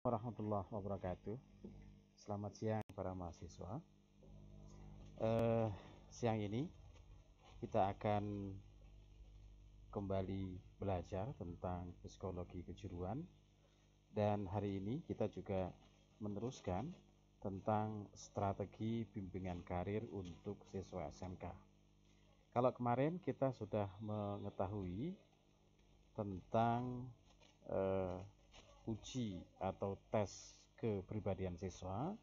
Warahmatullahi wabarakatuh. Selamat siang para mahasiswa. Eh, Siang ini kita akan kembali belajar tentang psikologi kejuruan, dan hari ini kita juga meneruskan tentang strategi bimbingan karir untuk siswa SMK. Kalau kemarin kita sudah mengetahui tentang uji atau tes kepribadian siswa,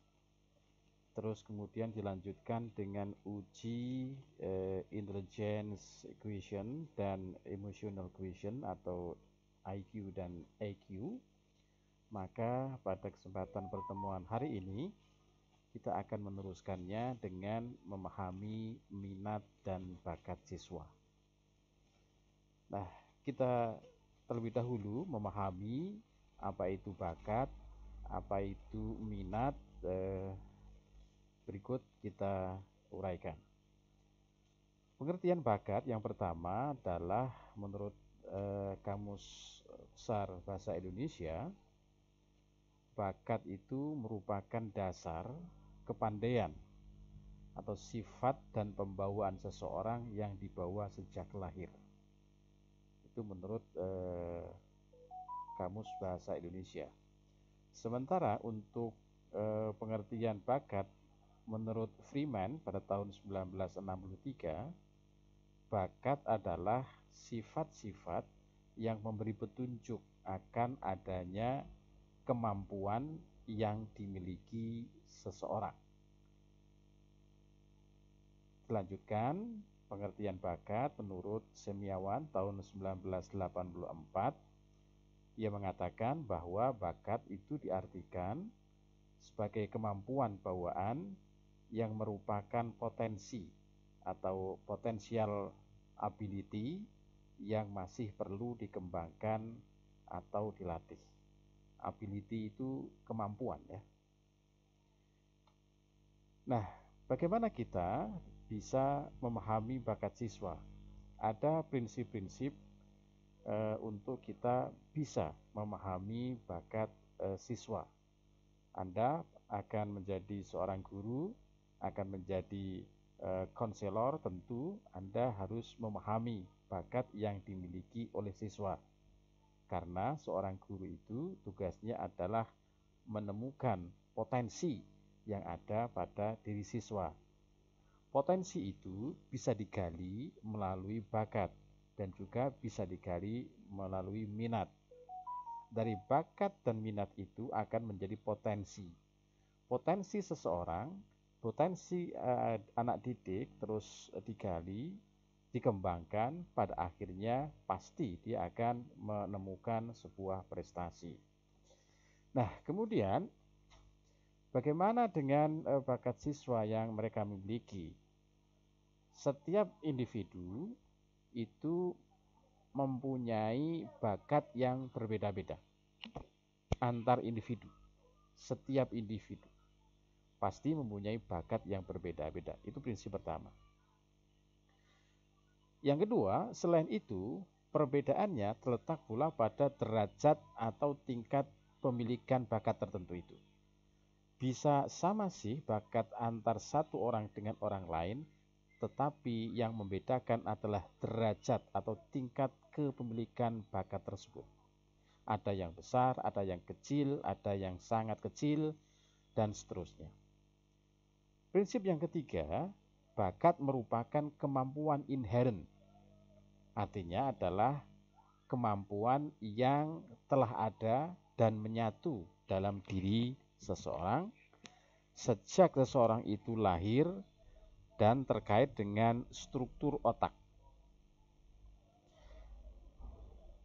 terus kemudian dilanjutkan dengan uji intelligence quotient dan emotional quotient atau IQ dan EQ. Maka pada kesempatan pertemuan hari ini kita akan meneruskannya dengan memahami minat dan bakat siswa. Nah, kita terlebih dahulu memahami apa itu bakat, apa itu minat. Berikut kita uraikan. Pengertian bakat yang pertama adalah menurut Kamus Besar Bahasa Indonesia, bakat itu merupakan dasar kepandaian atau sifat dan pembawaan seseorang yang dibawa sejak lahir. Itu menurut Kamus Bahasa Indonesia. Sementara untuk pengertian bakat menurut Freeman pada tahun 1963, bakat adalah sifat-sifat yang memberi petunjuk akan adanya kemampuan yang dimiliki seseorang. Dilanjutkan, pengertian bakat menurut Semiawan tahun 1984, ia mengatakan bahwa bakat itu diartikan sebagai kemampuan bawaan yang merupakan potensi atau potensial ability yang masih perlu dikembangkan atau dilatih. Ability itu kemampuan ya. Nah, bagaimana kita bisa memahami bakat siswa? Ada prinsip-prinsip untuk kita bisa memahami bakat siswa. Anda akan menjadi seorang guru, akan menjadi konselor, tentu Anda harus memahami bakat yang dimiliki oleh siswa. Karena seorang guru itu tugasnya adalah menemukan potensi yang ada pada diri siswa. Potensi itu bisa digali melalui bakat dan juga bisa digali melalui minat. Dari bakat dan minat itu akan menjadi potensi. Potensi seseorang, potensi anak didik terus digali, dikembangkan, pada akhirnya pasti dia akan menemukan sebuah prestasi. Nah, kemudian bagaimana dengan bakat siswa yang mereka miliki? Setiap individu itu mempunyai bakat yang berbeda-beda antar individu. Setiap individu pasti mempunyai bakat yang berbeda-beda. Itu prinsip pertama. Yang kedua, selain itu, perbedaannya terletak pula pada derajat atau tingkat pemilikan bakat tertentu itu. Bisa sama sih bakat antar satu orang dengan orang lain, tetapi yang membedakan adalah derajat atau tingkat kepemilikan bakat tersebut. Ada yang besar, ada yang kecil, ada yang sangat kecil, dan seterusnya. Prinsip yang ketiga, bakat merupakan kemampuan inherent. Artinya adalah kemampuan yang telah ada dan menyatu dalam diri seseorang sejak seseorang itu lahir dan terkait dengan struktur otak.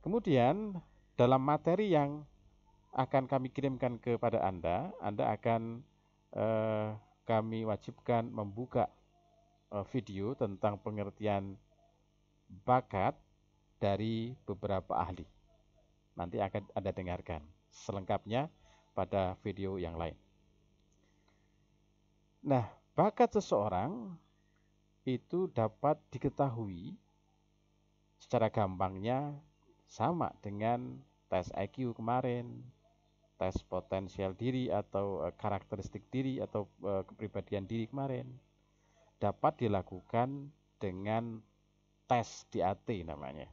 Kemudian dalam materi yang akan kami kirimkan kepada Anda akan kami wajibkan membuka video tentang pengertian bakat dari beberapa ahli. Nanti akan Anda dengarkan selengkapnya pada video yang lain. Nah, bakat seseorang itu dapat diketahui secara gampangnya sama dengan tes IQ kemarin, tes potensial diri atau karakteristik diri atau kepribadian diri kemarin dapat dilakukan dengan tes DAT namanya.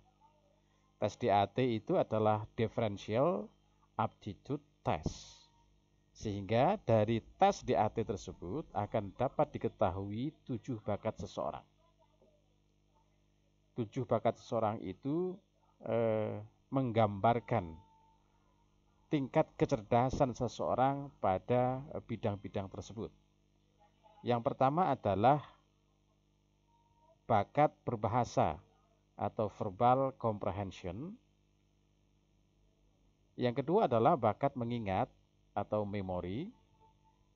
Tes DAT itu adalah Differential Aptitude Test. Sehingga dari tes DAT tersebut akan dapat diketahui 7 bakat seseorang. 7 bakat seseorang itu menggambarkan tingkat kecerdasan seseorang pada bidang-bidang tersebut. Yang pertama adalah bakat berbahasa atau verbal comprehension. Yang kedua adalah bakat mengingat atau memori.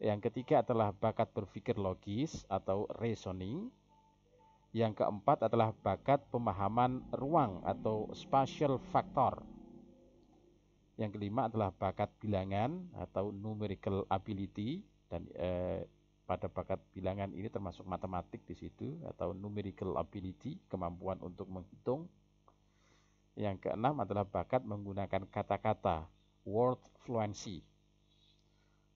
Yang ketiga adalah bakat berpikir logis atau reasoning. Yang keempat adalah bakat pemahaman ruang atau spatial factor. Yang kelima adalah bakat bilangan atau numerical ability, dan pada bakat bilangan ini termasuk matematik di situ atau numerical ability, kemampuan untuk menghitung. Yang keenam adalah bakat menggunakan kata-kata, word fluency.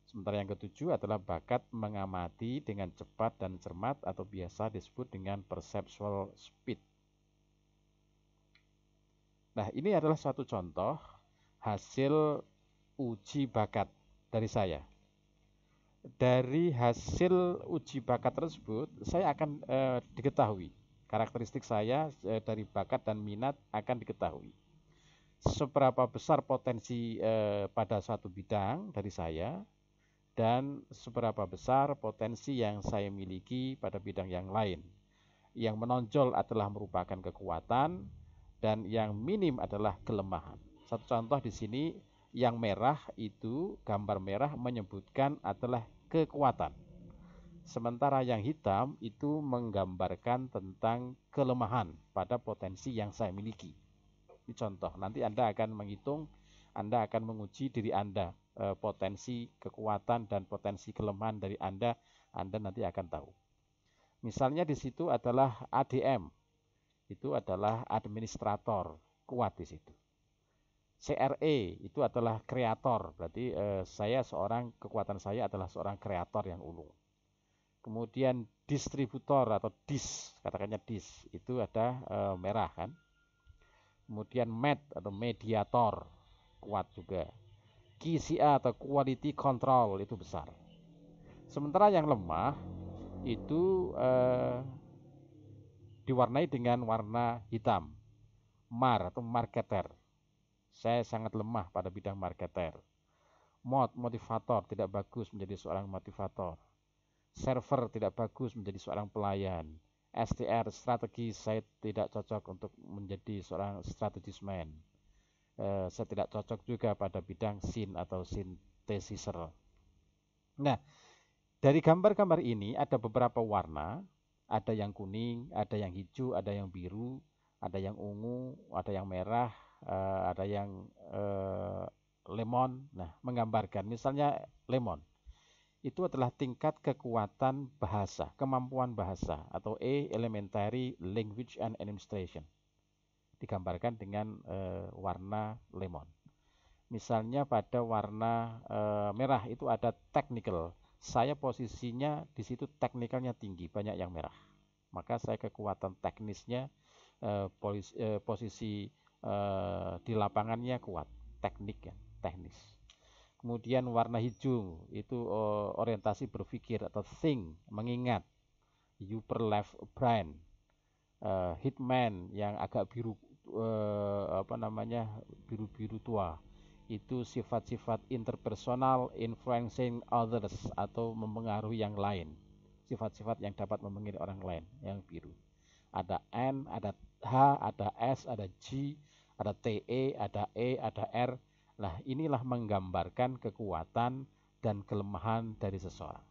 Sementara yang ketujuh adalah bakat mengamati dengan cepat dan cermat atau biasa disebut dengan perceptual speed. Nah, ini adalah suatu contoh hasil uji bakat dari saya. Dari hasil uji bakat tersebut, saya akan diketahui karakteristik saya dari bakat dan minat akan diketahui. Seberapa besar potensi pada suatu bidang dari saya, dan seberapa besar potensi yang saya miliki pada bidang yang lain. Yang menonjol adalah merupakan kekuatan dan yang minim adalah kelemahan. Satu contoh di sini, yang merah itu, gambar merah menyebutkan adalah kekuatan. Sementara yang hitam itu menggambarkan tentang kelemahan pada potensi yang saya miliki. Ini contoh, nanti Anda akan menghitung, Anda akan menguji diri Anda, potensi kekuatan dan potensi kelemahan dari Anda nanti akan tahu. Misalnya di situ adalah ADM, itu adalah administrator, kuat di situ. CRE itu adalah kreator, berarti kekuatan saya adalah seorang kreator yang ulung. Kemudian distributor atau dis, katakannya dis, itu ada merah kan. Kemudian med atau mediator, kuat juga. QCA atau quality control itu besar. Sementara yang lemah itu diwarnai dengan warna hitam, MAR atau marketer. Saya sangat lemah pada bidang marketer. Motivator, tidak bagus menjadi seorang motivator. Server, tidak bagus menjadi seorang pelayan. STR, strategi, saya tidak cocok untuk menjadi seorang strategisman. Saya tidak cocok juga pada bidang SYN atau synthesizer. Nah, dari gambar-gambar ini ada beberapa warna, ada yang kuning, ada yang hijau, ada yang biru, ada yang ungu, ada yang merah, ada yang lemon. Nah, menggambarkan misalnya lemon itu adalah tingkat kekuatan bahasa, kemampuan bahasa atau elementary language and administration, digambarkan dengan warna lemon. Misalnya pada warna merah itu ada technical, saya posisinya di situ teknikalnya tinggi, banyak yang merah, maka saya kekuatan teknisnya posisi di lapangannya kuat, teknik ya, teknis. Kemudian warna hijau itu orientasi berpikir atau think, mengingat. Upper left brain. Hitman yang agak biru biru-biru tua. Itu sifat-sifat interpersonal, influencing others atau mempengaruhi yang lain. Sifat-sifat yang dapat mempengaruhi orang lain, yang biru. Ada N, ada H, ada S, ada G, ada TE, ada E, ada R. Nah, inilah menggambarkan kekuatan dan kelemahan dari seseorang.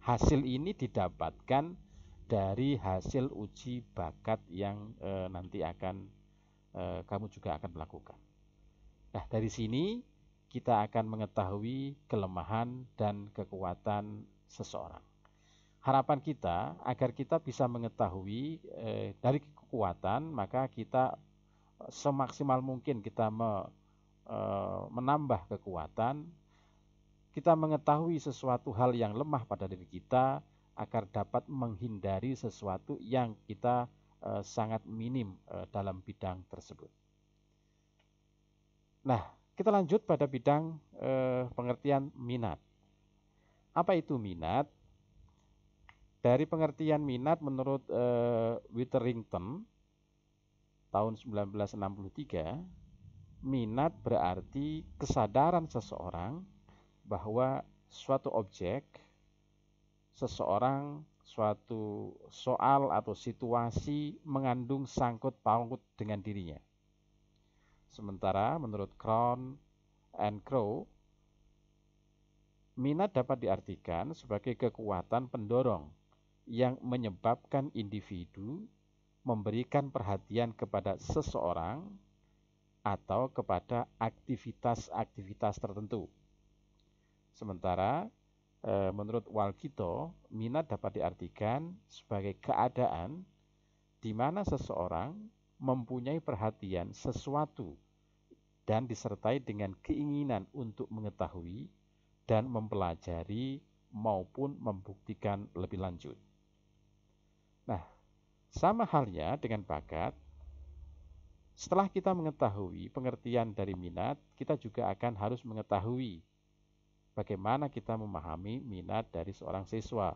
Hasil ini didapatkan dari hasil uji bakat yang nanti kamu juga akan melakukan. Nah, dari sini kita akan mengetahui kelemahan dan kekuatan seseorang. Harapan kita agar kita bisa mengetahui dari kekuatan, maka kita semaksimal mungkin kita menambah kekuatan, kita mengetahui sesuatu hal yang lemah pada diri kita agar dapat menghindari sesuatu yang kita sangat minim dalam bidang tersebut. Nah, kita lanjut pada bidang pengertian minat. Apa itu minat? Dari pengertian minat menurut Witherington tahun 1963, minat berarti kesadaran seseorang bahwa suatu objek, seseorang, suatu soal atau situasi mengandung sangkut paut dengan dirinya. Sementara menurut Crown and Crow, minat dapat diartikan sebagai kekuatan pendorong yang menyebabkan individu memberikan perhatian kepada seseorang atau kepada aktivitas-aktivitas tertentu. Sementara menurut Walkito, minat dapat diartikan sebagai keadaan di mana seseorang mempunyai perhatian sesuatu dan disertai dengan keinginan untuk mengetahui dan mempelajari maupun membuktikan lebih lanjut. Nah, sama halnya dengan bakat, setelah kita mengetahui pengertian dari minat, kita juga akan harus mengetahui bagaimana kita memahami minat dari seorang siswa.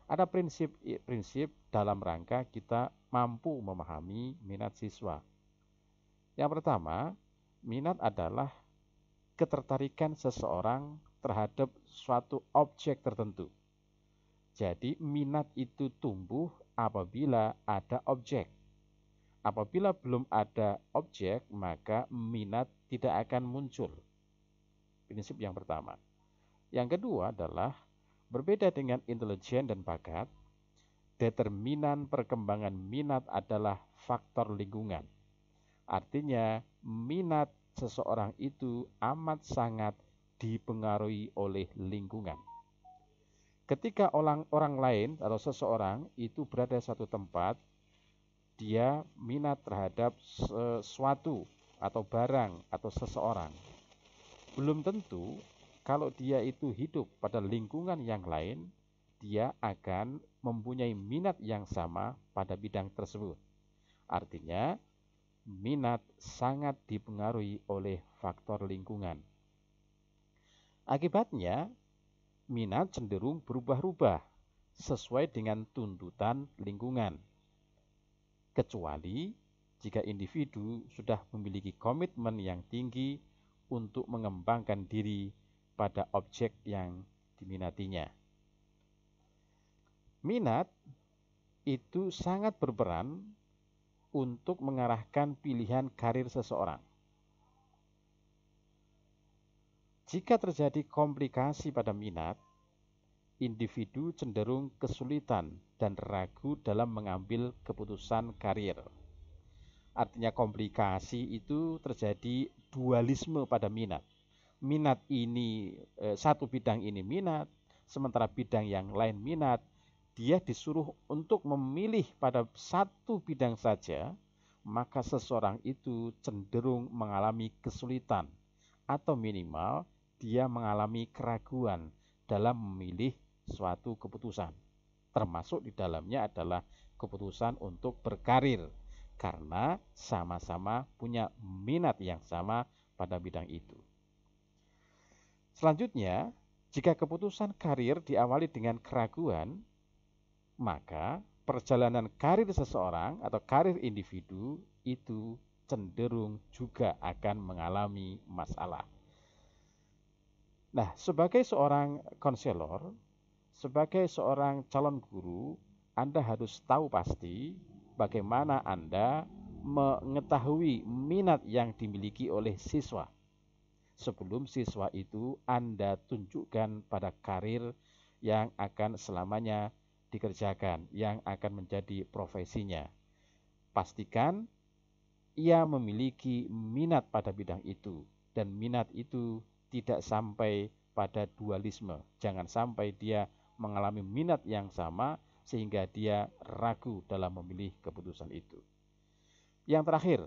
Ada prinsip-prinsip dalam rangka kita mampu memahami minat siswa. Yang pertama, minat adalah ketertarikan seseorang terhadap suatu objek tertentu. Jadi minat itu tumbuh apabila ada objek. Apabila belum ada objek, maka minat tidak akan muncul. Prinsip yang pertama. Yang kedua adalah berbeda dengan intelijen dan bakat, determinan perkembangan minat adalah faktor lingkungan. Artinya, minat seseorang itu amat sangat dipengaruhi oleh lingkungan. Ketika orang lain atau seseorang itu berada di suatu tempat, dia minat terhadap sesuatu atau barang atau seseorang. Belum tentu kalau dia itu hidup pada lingkungan yang lain, dia akan mempunyai minat yang sama pada bidang tersebut. Artinya, minat sangat dipengaruhi oleh faktor lingkungan. Akibatnya, minat cenderung berubah-ubah sesuai dengan tuntutan lingkungan. Kecuali jika individu sudah memiliki komitmen yang tinggi untuk mengembangkan diri pada objek yang diminatinya. Minat itu sangat berperan untuk mengarahkan pilihan karir seseorang. Jika terjadi komplikasi pada minat, individu cenderung kesulitan dan ragu dalam mengambil keputusan karir. Artinya komplikasi itu terjadi dualisme pada minat. Minat ini, satu bidang ini minat, sementara bidang yang lain minat. Dia disuruh untuk memilih pada satu bidang saja, maka seseorang itu cenderung mengalami kesulitan atau minimal dia mengalami keraguan dalam memilih suatu keputusan. Termasuk di dalamnya adalah keputusan untuk berkarir, karena sama-sama punya minat yang sama pada bidang itu. Selanjutnya, jika keputusan karir diawali dengan keraguan, maka perjalanan karir seseorang atau karir individu itu cenderung juga akan mengalami masalah. Nah, sebagai seorang konselor, sebagai seorang calon guru, Anda harus tahu pasti bagaimana Anda mengetahui minat yang dimiliki oleh siswa. Sebelum siswa itu Anda tunjukkan pada karir yang akan selamanya dikerjakan, yang akan menjadi profesinya. Pastikan ia memiliki minat pada bidang itu, dan minat itu tidak sampai pada dualisme. Jangan sampai dia mengalami minat yang sama sehingga dia ragu dalam memilih keputusan itu. Yang terakhir,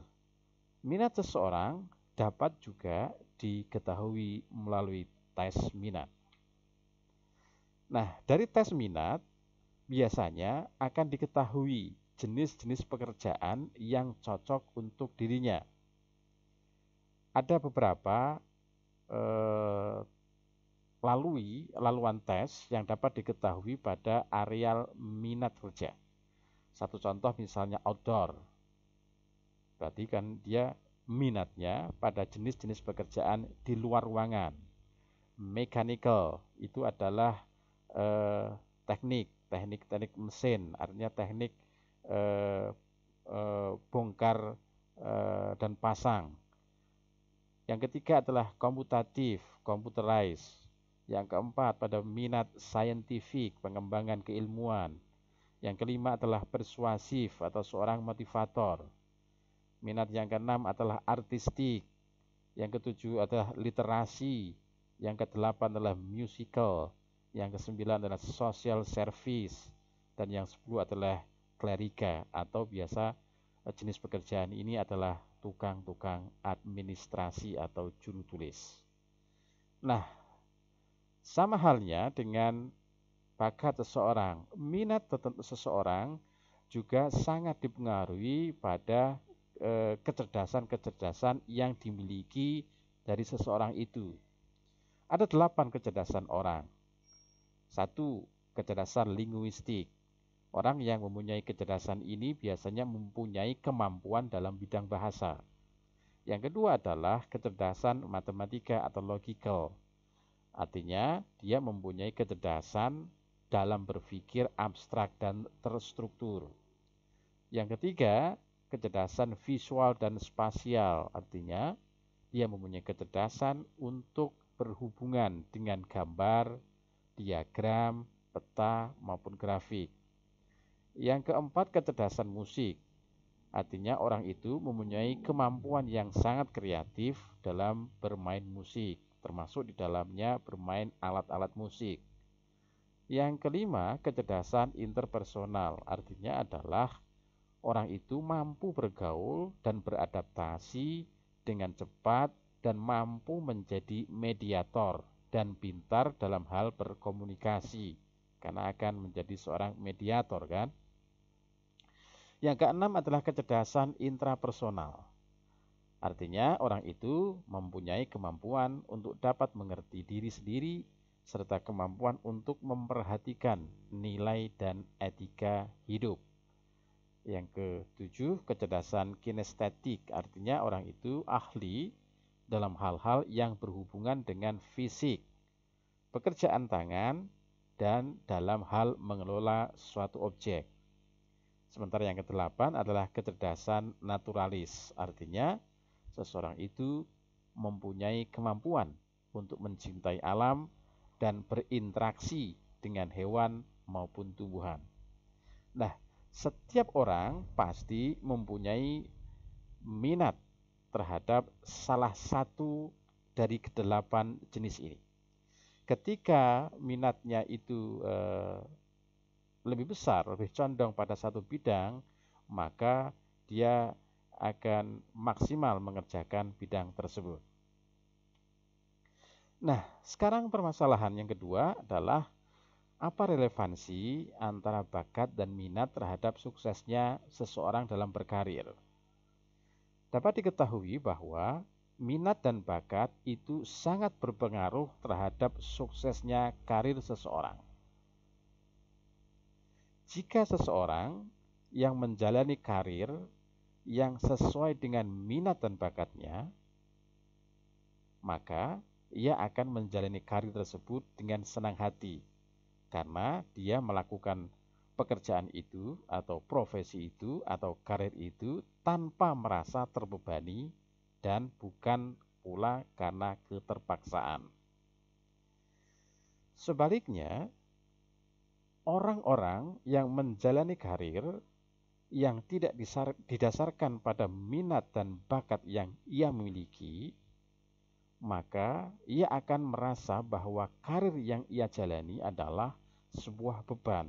minat seseorang dapat juga diketahui melalui tes minat. Nah, dari tes minat biasanya akan diketahui jenis-jenis pekerjaan yang cocok untuk dirinya. Ada beberapa laluan tes yang dapat diketahui pada areal minat kerja. Satu contoh misalnya outdoor. Berarti kan dia minatnya pada jenis-jenis pekerjaan di luar ruangan. Mechanical itu adalah teknik mesin, artinya teknik bongkar dan pasang. Yang ketiga adalah komputatif, computerized. Yang keempat pada minat scientific, pengembangan keilmuan. Yang kelima adalah persuasif atau seorang motivator. Minat yang keenam adalah artistik. Yang ketujuh adalah literasi. Yang kedelapan adalah musical. Yang kesembilan adalah social service. Dan yang 10 adalah klerika atau biasa jenis pekerjaan ini adalah tukang-tukang administrasi atau juru tulis. Nah, sama halnya dengan bakat seseorang, minat tertentu seseorang juga sangat dipengaruhi pada kecerdasan-kecerdasan yang dimiliki dari seseorang itu. Ada 8 kecerdasan orang. 1. Kecerdasan linguistik. Orang yang mempunyai kecerdasan ini biasanya mempunyai kemampuan dalam bidang bahasa. Yang kedua adalah kecerdasan matematika atau logical. Artinya dia mempunyai kecerdasan dalam berpikir abstrak dan terstruktur. Yang ketiga, kecerdasan visual dan spasial. Artinya dia mempunyai kecerdasan untuk berhubungan dengan gambar, diagram, peta maupun grafik. Yang keempat, kecerdasan musik. Artinya orang itu mempunyai kemampuan yang sangat kreatif dalam bermain musik, termasuk di dalamnya bermain alat-alat musik. Yang kelima, kecerdasan interpersonal. Artinya adalah orang itu mampu bergaul dan beradaptasi dengan cepat dan mampu menjadi mediator dan pintar dalam hal berkomunikasi, karena akan menjadi seorang mediator kan. Yang keenam adalah kecerdasan intrapersonal. Artinya orang itu mempunyai kemampuan untuk dapat mengerti diri sendiri serta kemampuan untuk memperhatikan nilai dan etika hidup. Yang ketujuh, kecerdasan kinestetik. Artinya orang itu ahli dalam hal-hal yang berhubungan dengan fisik, pekerjaan tangan, dan dalam hal mengelola suatu objek. Sementara yang kedelapan adalah kecerdasan naturalis. Artinya seseorang itu mempunyai kemampuan untuk mencintai alam dan berinteraksi dengan hewan maupun tumbuhan. Nah, setiap orang pasti mempunyai minat terhadap salah satu dari kedelapan jenis ini. Ketika minatnya itu lebih besar, lebih condong pada satu bidang, maka dia akan maksimal mengerjakan bidang tersebut. Nah, sekarang permasalahan yang kedua adalah apa relevansi antara bakat dan minat terhadap suksesnya seseorang dalam berkarir? Dapat diketahui bahwa minat dan bakat itu sangat berpengaruh terhadap suksesnya karir seseorang. Jika seseorang yang menjalani karir yang sesuai dengan minat dan bakatnya, maka ia akan menjalani karir tersebut dengan senang hati karena dia melakukan pekerjaan itu atau profesi itu atau karir itu tanpa merasa terbebani dan bukan pula karena keterpaksaan. Sebaliknya, orang-orang yang menjalani karir yang tidak didasarkan pada minat dan bakat yang ia miliki, maka ia akan merasa bahwa karir yang ia jalani adalah sebuah beban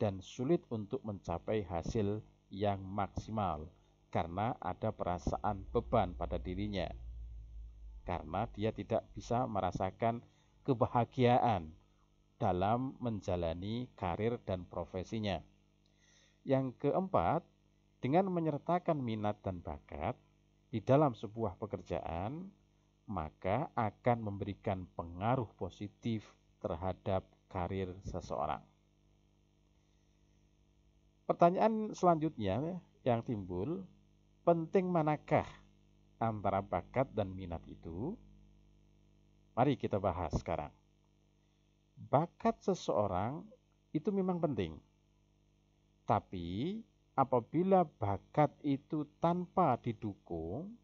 dan sulit untuk mencapai hasil yang maksimal karena ada perasaan beban pada dirinya. karena dia tidak bisa merasakan kebahagiaan dalam menjalani karir dan profesinya. Yang keempat, dengan menyertakan minat dan bakat di dalam sebuah pekerjaan, maka akan memberikan pengaruh positif terhadap karir seseorang. Pertanyaan selanjutnya yang timbul, penting manakah antara bakat dan minat itu? Mari kita bahas sekarang. Bakat seseorang itu memang penting. Tapi apabila bakat itu tanpa didukung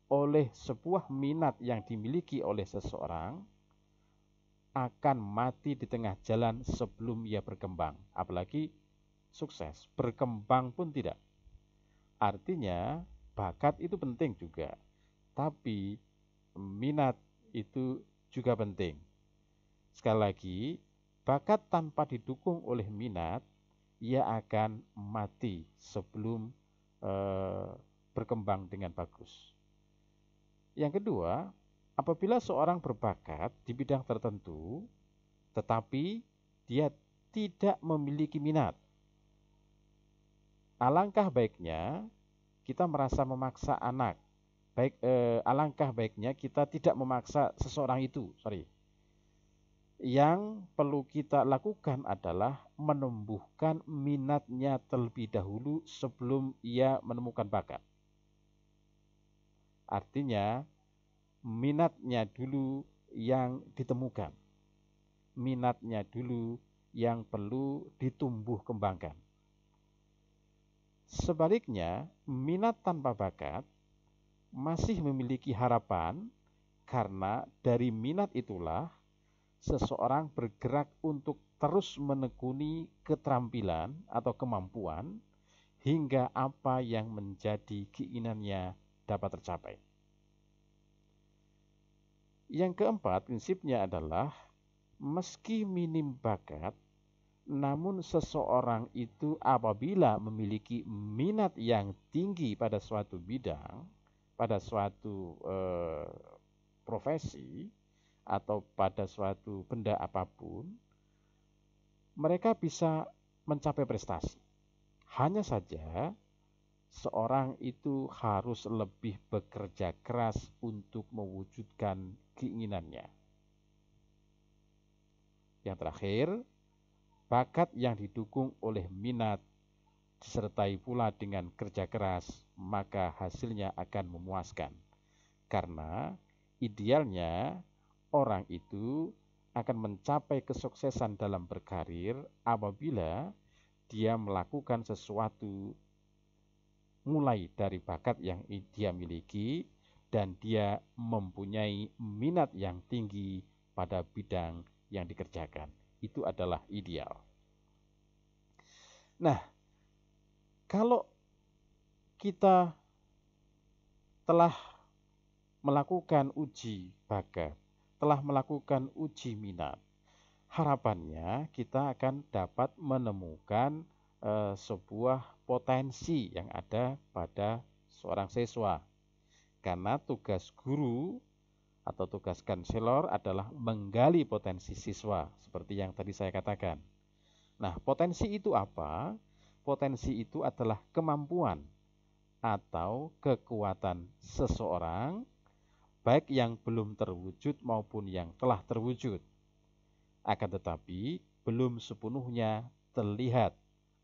oleh sebuah minat yang dimiliki oleh seseorang, akan mati di tengah jalan sebelum ia berkembang. Apalagi sukses, berkembang pun tidak. Artinya bakat itu penting juga, tapi minat itu juga penting. Sekali lagi, bakat tanpa didukung oleh minat, ia akan mati sebelum berkembang dengan bagus. Yang kedua, apabila seorang berbakat di bidang tertentu, tetapi dia tidak memiliki minat, alangkah baiknya kita merasa memaksa anak. Alangkah baiknya kita tidak memaksa seseorang itu. Yang perlu kita lakukan adalah menumbuhkan minatnya terlebih dahulu sebelum ia menemukan bakat. Artinya, minatnya dulu yang ditemukan. Minatnya dulu yang perlu ditumbuh kembangkan. Sebaliknya, minat tanpa bakat masih memiliki harapan karena dari minat itulah seseorang bergerak untuk terus menekuni keterampilan atau kemampuan hingga apa yang menjadi keinginannya dapat tercapai. Yang keempat, prinsipnya adalah meski minim bakat, namun seseorang itu apabila memiliki minat yang tinggi pada suatu bidang, pada suatu profesi, atau pada suatu benda apapun, mereka bisa mencapai prestasi. Hanya saja, seorang itu harus lebih bekerja keras untuk mewujudkan keinginannya. Yang terakhir, bakat yang didukung oleh minat disertai pula dengan kerja keras, maka hasilnya akan memuaskan. Karena idealnya orang itu akan mencapai kesuksesan dalam berkarir apabila dia melakukan sesuatu mulai dari bakat yang dia miliki dan dia mempunyai minat yang tinggi pada bidang yang dikerjakan. Itu adalah ideal. Nah, kalau kita telah melakukan uji bakat, telah melakukan uji minat, harapannya kita akan dapat menemukan sebuah potensi yang ada pada seorang siswa. Karena tugas guru atau tugas konselor adalah menggali potensi siswa, seperti yang tadi saya katakan. Nah, potensi itu apa? Potensi itu adalah kemampuan atau kekuatan seseorang, baik yang belum terwujud maupun yang telah terwujud. Akan tetapi, belum sepenuhnya terlihat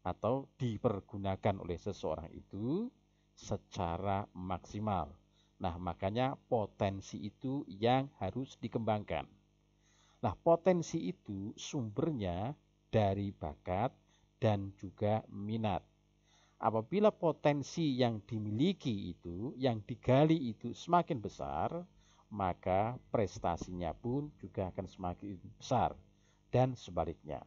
atau dipergunakan oleh seseorang itu secara maksimal. Nah, makanya potensi itu yang harus dikembangkan. Nah, potensi itu sumbernya dari bakat dan juga minat. Apabila potensi yang dimiliki itu, yang digali itu semakin besar, maka prestasinya pun juga akan semakin besar dan sebaliknya.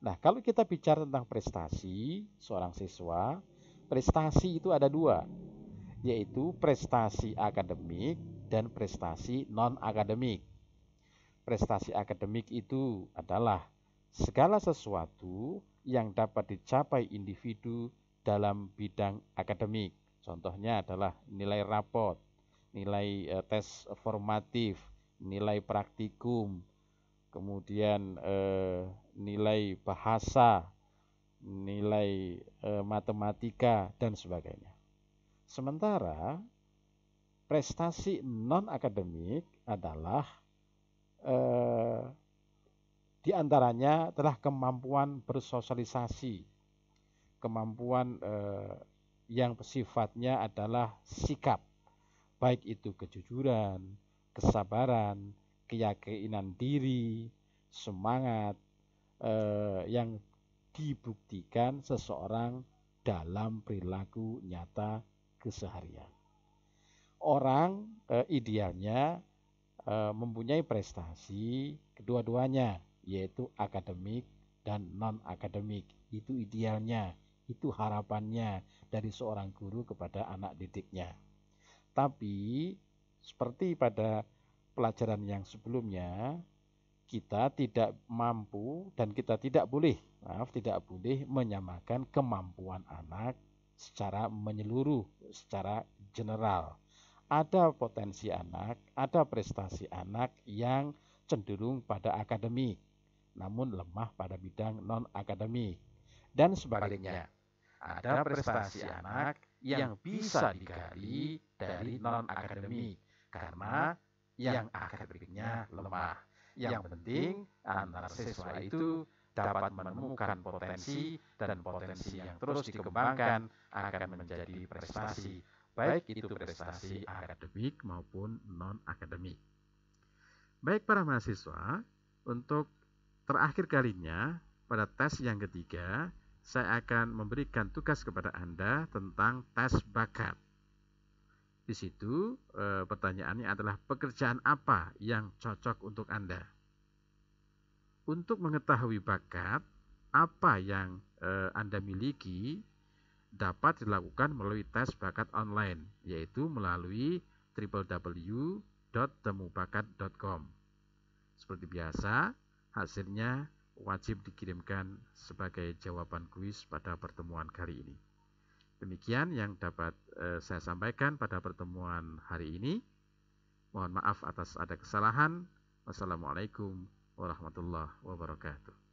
Nah, kalau kita bicara tentang prestasi seorang siswa, prestasi itu ada dua, yaitu prestasi akademik dan prestasi non-akademik. Prestasi akademik itu adalah segala sesuatu yang dapat dicapai individu dalam bidang akademik. Contohnya adalah nilai rapot, nilai tes formatif, nilai praktikum, kemudian nilai bahasa, nilai matematika, dan sebagainya. Sementara prestasi non-akademik adalah di antaranya adalah kemampuan bersosialisasi, kemampuan yang sifatnya adalah sikap, baik itu kejujuran, kesabaran, keyakinan diri, semangat yang dibuktikan seseorang dalam perilaku nyata keseharian. Orang idealnya mempunyai prestasi kedua-duanya, yaitu akademik dan non-akademik. Itu idealnya, itu harapannya dari seorang guru kepada anak didiknya. Tapi seperti pada pelajaran yang sebelumnya, kita tidak mampu dan kita tidak boleh menyamakan kemampuan anak secara menyeluruh, secara general. Ada potensi anak, ada prestasi anak yang cenderung pada akademik, namun lemah pada bidang non-akademik. Dan sebaliknya, ada prestasi anak yang bisa digali dari non-akademik, karena yang akademiknya lemah. Yang penting, antar siswa itu dapat menemukan potensi, dan potensi yang terus dikembangkan akan menjadi prestasi, baik itu prestasi akademik maupun non-akademik. Baik para mahasiswa, untuk terakhir kalinya pada tes yang ketiga, saya akan memberikan tugas kepada Anda tentang tes bakat. Di situ pertanyaannya adalah pekerjaan apa yang cocok untuk Anda. Untuk mengetahui bakat apa yang Anda miliki, dapat dilakukan melalui tes bakat online, yaitu melalui www.temubakat.com. Seperti biasa, hasilnya wajib dikirimkan sebagai jawaban kuis pada pertemuan kali ini. Demikian yang dapat saya sampaikan pada pertemuan hari ini. Mohon maaf atas ada kesalahan. Wassalamualaikum warahmatullahi wabarakatuh.